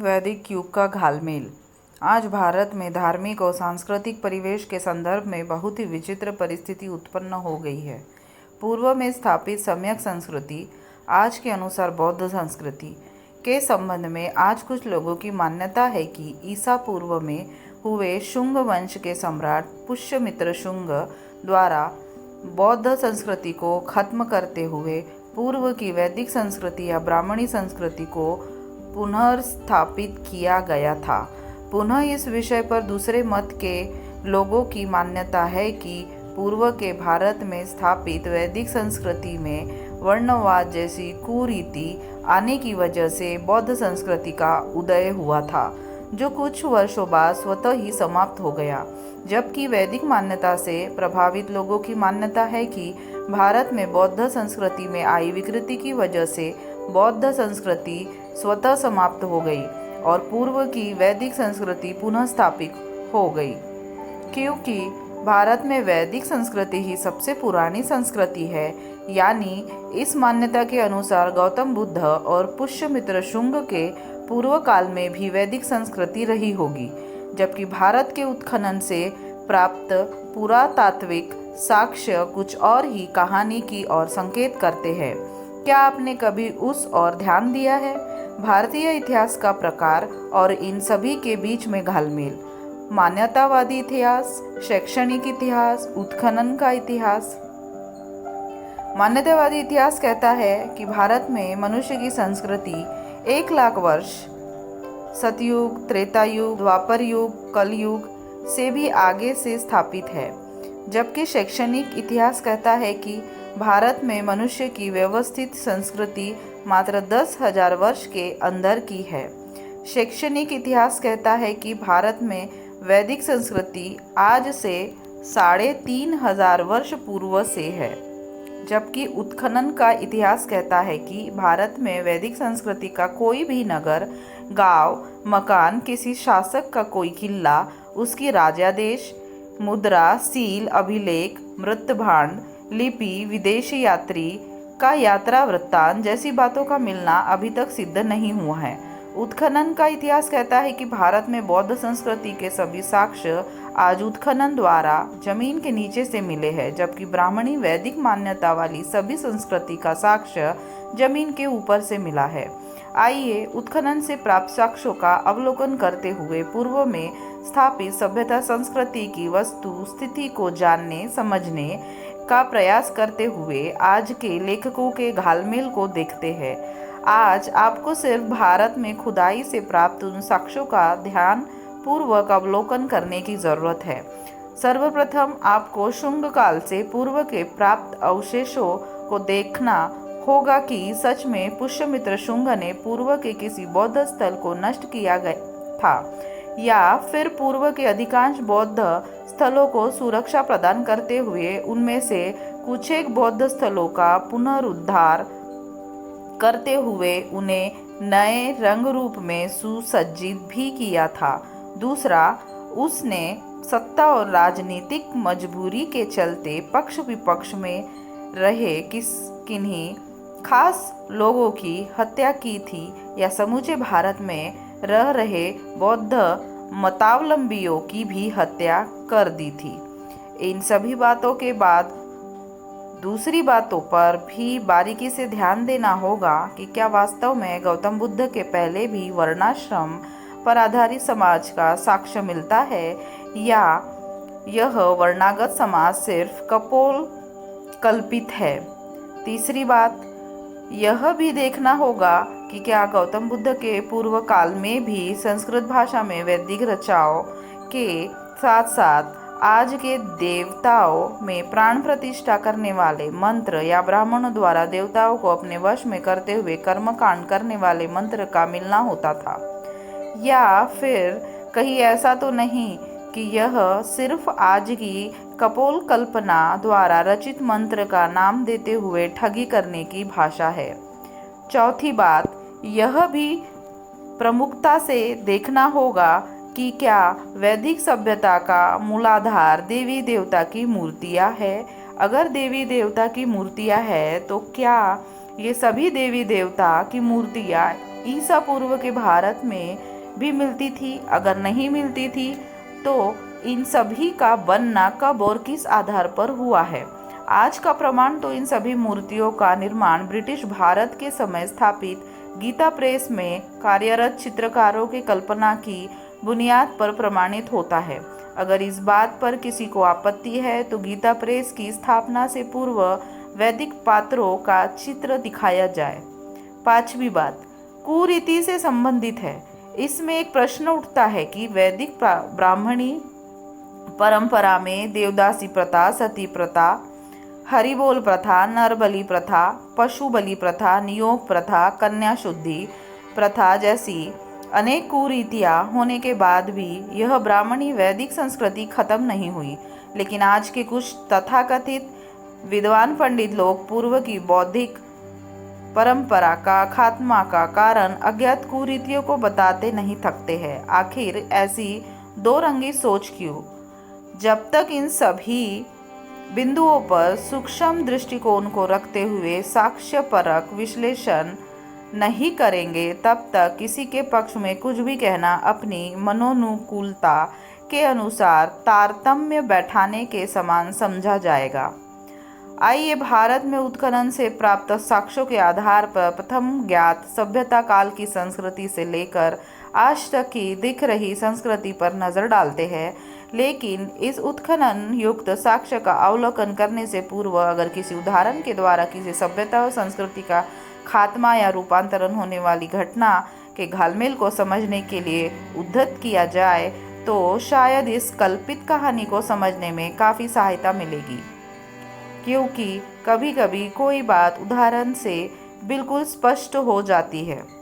वैदिक युग का घालमेल। आज भारत में धार्मिक और सांस्कृतिक परिवेश के संदर्भ में बहुत ही विचित्र परिस्थिति उत्पन्न हो गई है। पूर्व में स्थापित सम्यक संस्कृति, आज के अनुसार बौद्ध संस्कृति के संबंध में आज कुछ लोगों की मान्यता है कि ईसा पूर्व में हुए शुंग वंश के सम्राट पुष्यमित्र शुंग द्वारा बौद्ध संस्कृति को खत्म करते हुए पूर्व की वैदिक संस्कृति या ब्राह्मणी संस्कृति को पुनर्स्थापित किया गया था। पुनः इस विषय पर दूसरे मत के लोगों की मान्यता है कि पूर्व के भारत में स्थापित वैदिक संस्कृति में वर्णवाद जैसी कुरीति आने की वजह से बौद्ध संस्कृति का उदय हुआ था, जो कुछ वर्षों बाद स्वतः ही समाप्त हो गया। जबकि वैदिक मान्यता से प्रभावित लोगों की मान्यता है कि भारत में बौद्ध संस्कृति में आई विकृति की वजह से बौद्ध संस्कृति स्वतः समाप्त हो गई और पूर्व की वैदिक संस्कृति पुनः स्थापित हो गई। क्योंकि भारत में वैदिक संस्कृति ही सबसे पुरानी संस्कृति है, यानी इस मान्यता के अनुसार गौतम बुद्ध और पुष्यमित्र शुंग के पूर्व काल में भी वैदिक संस्कृति रही होगी। जबकि भारत के उत्खनन से प्राप्त पुरातात्विक साक्ष्य कुछ और ही कहानी की ओर संकेत करते हैं। क्या आपने कभी उस ओर ध्यान दिया है? भारतीय इतिहास का प्रकार और इन सभी के बीच में घालमेल। मान्यतावादी इतिहास, शैक्षणिक इतिहास, उत्खनन का इतिहास। मान्यतावादी इतिहास कहता है कि भारत में मनुष्य की संस्कृति 1,00,000 वर्ष सतयुग, त्रेता युग, द्वापर युग, कलयुग से भी आगे से स्थापित है। जबकि शैक्षणिक इतिहास कहता है कि भारत में मनुष्य की व्यवस्थित संस्कृति मात्र 10,000 वर्ष के अंदर की है। शैक्षणिक इतिहास कहता है कि भारत में वैदिक संस्कृति आज से 3,500 वर्ष पूर्व से है। जबकि उत्खनन का इतिहास कहता है कि भारत में वैदिक संस्कृति का कोई भी नगर, गांव, मकान, किसी शासक का कोई किला, उसकी राजादेश, मुद्रा, सील, अभिलेख, मृत्युभांड, लिपि, विदेशी यात्री का यात्रा वृत्तांत जैसी बातों का मिलना अभी तक सिद्ध नहीं हुआ है। उत्खनन का इतिहास कहता है कि भारत में बौद्ध संस्कृति के सभी साक्ष्य आज उत्खनन द्वारा जमीन के नीचे से मिले हैं, जबकि ब्राह्मणी वैदिक मान्यता वाली सभी संस्कृति का साक्ष्य जमीन के ऊपर से मिला है। आइए उत्खनन से प्राप्त साक्ष्यों का अवलोकन करते हुए पूर्व में स्थापित सभ्यता संस्कृति की वस्तु स्थिति को जानने समझने का प्रयास करते हुए आज के लेखकों के घालमेल को देखते हैं। आज आपको सिर्फ भारत में खुदाई से प्राप्त उन साक्ष्यों का ध्यान पूर्वक अवलोकन करने की जरूरत है। सर्वप्रथम आपको शुंग काल से पूर्व के प्राप्त अवशेषों को देखना होगा कि सच में पुष्यमित्र शुंग ने पूर्व के किसी बौद्ध स्थल को नष्ट किया गया था या फिर पूर्व के अधिकांश बौद्ध स्थलों को सुरक्षा प्रदान करते हुए उनमें से कुछ एक बौद्ध स्थलों का पुनरुद्धार करते हुए उन्हें नए रंग रूप में सुसज्जित भी किया था। दूसरा, उसने सत्ता और राजनीतिक मजबूरी के चलते पक्ष विपक्ष में रहे किन्हीं खास लोगों की हत्या की थी या समूचे भारत में रह रहे बौद्ध मतावलंबियों की भी हत्या कर दी थी। इन सभी बातों के बाद दूसरी बातों पर भी बारीकी से ध्यान देना होगा कि क्या वास्तव में गौतम बुद्ध के पहले भी वर्णाश्रम पर आधारित समाज का साक्ष्य मिलता है या यह वर्णागत समाज सिर्फ कपोल कल्पित है। तीसरी बात, यह भी देखना होगा कि क्या गौतम बुद्ध के पूर्व काल में भी संस्कृत भाषा में वैदिक रचनाओं के साथ साथ आज के देवताओं में प्राण प्रतिष्ठा करने वाले मंत्र या ब्राह्मणों द्वारा देवताओं को अपने वश में करते हुए कर्मकांड करने वाले मंत्र का मिलना होता था, या फिर कहीं ऐसा तो नहीं कि यह सिर्फ आज की कपोल कल्पना द्वारा रचित मंत्र का नाम देते हुए ठगी करने की भाषा है। चौथी बात, यह भी प्रमुखता से देखना होगा कि क्या वैदिक सभ्यता का मूलाधार देवी देवता की मूर्तियां है। अगर देवी देवता की मूर्तियां है तो क्या ये सभी देवी देवता की मूर्तियां ईसा पूर्व के भारत में भी मिलती थी? अगर नहीं मिलती थी तो इन सभी का बनना कब और किस आधार पर हुआ है? आज का प्रमाण तो इन सभी मूर्तियों का निर्माण ब्रिटिश भारत के समय स्थापित गीता प्रेस में कार्यरत चित्रकारों की कल्पना की बुनियाद पर प्रमाणित होता है। अगर इस बात पर किसी को आपत्ति है तो गीता प्रेस की स्थापना से पूर्व वैदिक पात्रों का चित्र दिखाया जाए। पांचवी बात कुरीति से संबंधित है। इसमें एक प्रश्न उठता है कि वैदिक ब्राह्मणी परंपरा में देवदासी प्रथा, सती प्रथा, हरिबोल प्रथा, नरबलि प्रथा, पशु बलि प्रथा, नियोग प्रथा, कन्या शुद्धि प्रथा जैसी अनेक कुरीतियां होने के बाद भी यह ब्राह्मणी वैदिक संस्कृति खत्म नहीं हुई। लेकिन आज के कुछ तथाकथित विद्वान पंडित लोग पूर्व की बौद्धिक परंपरा का खात्मा का कारण अज्ञात कुरीतियों को बताते नहीं थकते हैं। आखिर ऐसी दो रंगी सोच क्यों? जब तक इन सभी बिंदुओं पर सूक्ष्म दृष्टिकोण को रखते हुए साक्ष्यपरक विश्लेषण नहीं करेंगे तब तक किसी के पक्ष में कुछ भी कहना अपनी मनोनुकूलता के अनुसार तारतम्य बैठाने के समान समझा जाएगा। आइए भारत में उत्खनन से प्राप्त साक्ष्यों के आधार पर प्रथम ज्ञात सभ्यता काल की संस्कृति से लेकर आज तक की दिख रही संस्कृति पर नजर डालते हैं। लेकिन इस उत्खनन युक्त साक्ष्य का अवलोकन करने से पूर्व अगर किसी उदाहरण के द्वारा किसी सभ्यता और संस्कृति का खात्मा या रूपांतरण होने वाली घटना के घालमेल को समझने के लिए उद्धत किया जाए तो शायद इस कल्पित कहानी को समझने में काफ़ी सहायता मिलेगी, क्योंकि कभी-कभी कोई बात उदाहरण से बिल्कुल स्पष्ट हो जाती है।